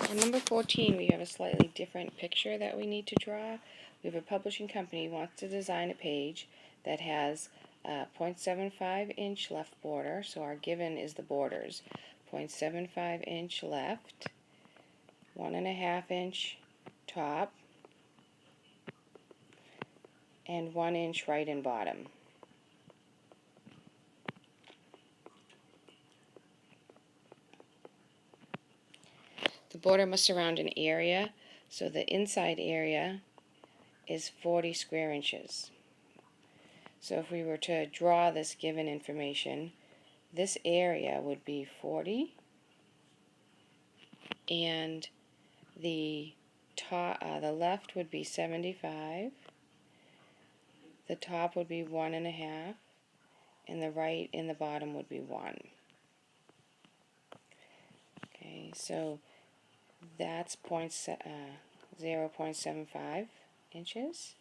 On number 14, we have a slightly different picture that we need to draw. We have a publishing company who wants to design a page that has a 0.75 inch left border, so our given is the borders. 0.75 inch left, 1.5 inch top, and 1 inch right and bottom. The border must surround an area, so the inside area is 40 square inches. So if we were to draw this given information, this area would be 40, and the left would be 75, the top would be 1.5, and the right and the bottom would be 1. Okay, so that's 0.75 inches.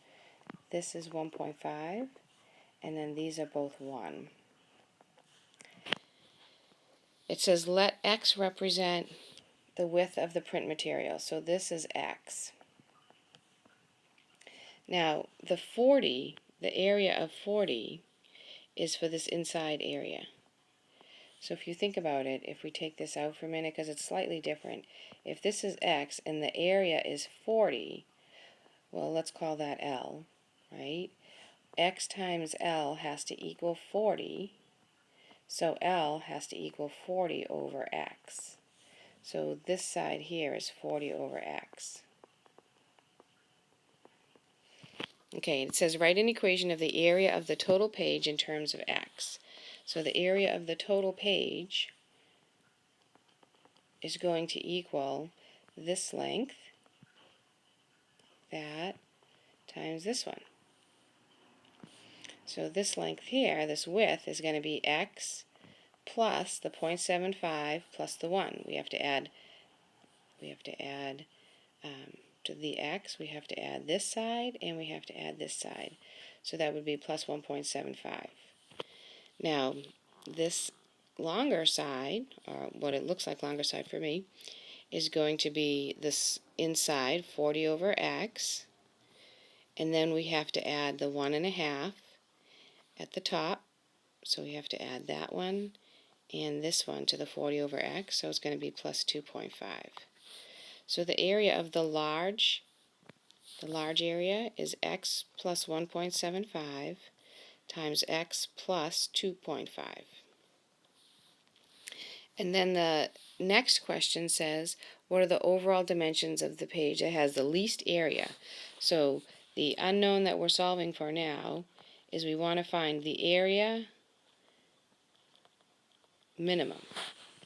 This is 1.5, and then these are both 1. It says let X represent the width of the print material. So this is X. Now the 40, the area of 40 is for this inside area. So if you think about it, if we take this out for a minute, because it's slightly different, if this is X and the area is 40, well, let's call that L, right? X times L has to equal 40, so L has to equal 40 over X. So this side here is 40 over X. Okay, it says write an equation of the area of the total page in terms of X. So the area of the total page is going to equal this length, that, times this one. So this length here, this width, is going to be X plus the 0.75 plus the 1. We have to add to the X, we have to add this side, and we have to add this side. So that would be plus 1.75. Now, this longer side, or what it looks like longer side for me, is going to be this inside, 40 over X, and then we have to add the 1.5 at the top, so we have to add that one and this one to the 40 over X, so it's going to be plus 2.5. So the area of the large area is X plus 1.75 times X plus 2.5. And then the next question says, what are the overall dimensions of the page that has the least area? So the unknown that we're solving for now is we want to find the area minimum.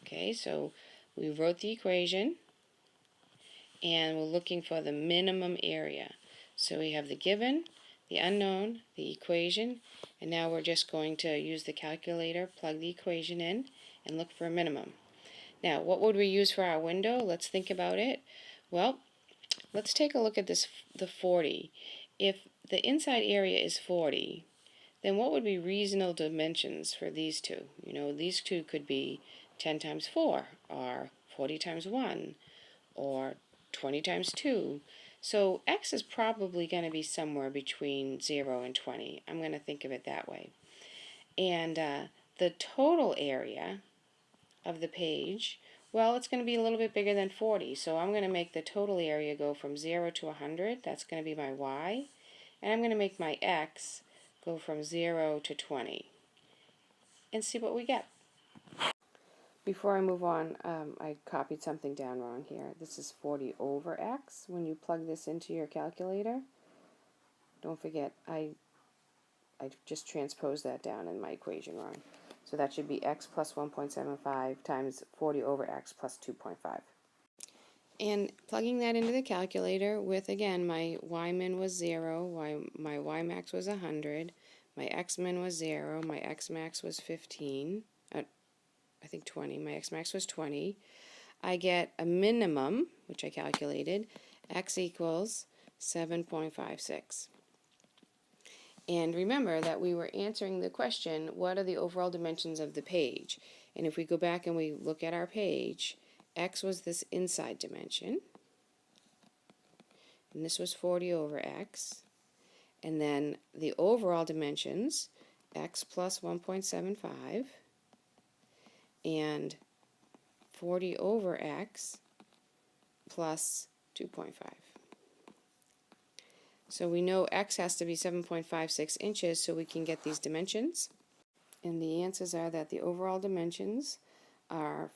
Okay, so we wrote the equation, and we're looking for the minimum area. So we have the given, the unknown, the equation, and now we're just going to use the calculator, plug the equation in, and look for a minimum. Now, what would we use for our window? Let's think about it. Well, let's take a look at this, the 40. If the inside area is 40, then what would be reasonable dimensions for these two? You know, these two could be 10 times 4, or 40 times 1, or 20 times 2. So X is probably going to be somewhere between 0 and 20. I'm going to think of it that way. And the total area of the page, well, it's going to be a little bit bigger than 40. So I'm going to make the total area go from 0 to 100. That's going to be my Y. And I'm going to make my X go from 0 to 20. And see what we get. Before I move on, I copied something down wrong here. This is 40 over X. When you plug this into your calculator, don't forget, I just transposed that down in my equation wrong. So that should be X plus 1.75 times 40 over X plus 2.5. And plugging that into the calculator with, again, my Y min was 0, my Y max was 100, my X min was 0, my X max was 15, I think 20, my X max was 20. I get a minimum, which I calculated, X equals 7.56. And remember that we were answering the question, what are the overall dimensions of the page? And if we go back and we look at our page, x was this inside dimension, and this was 40 over x. And then the overall dimensions, x plus 1.75 and 40 over x plus 2.5. So we know x has to be 7.56 inches, so we can get these dimensions. And the answers are that the overall dimensions are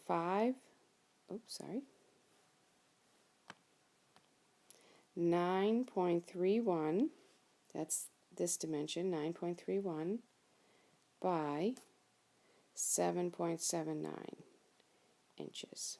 9.31, that's this dimension, 9.31 by 7.79 inches.